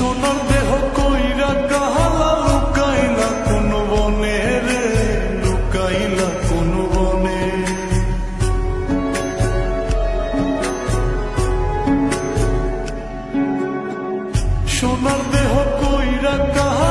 সোনার দেহ কইরা কাহালা লুকাইলা কোন বনে রে, লুকাইলা কোন বনে। সোনার দেহ কইরা কাহালা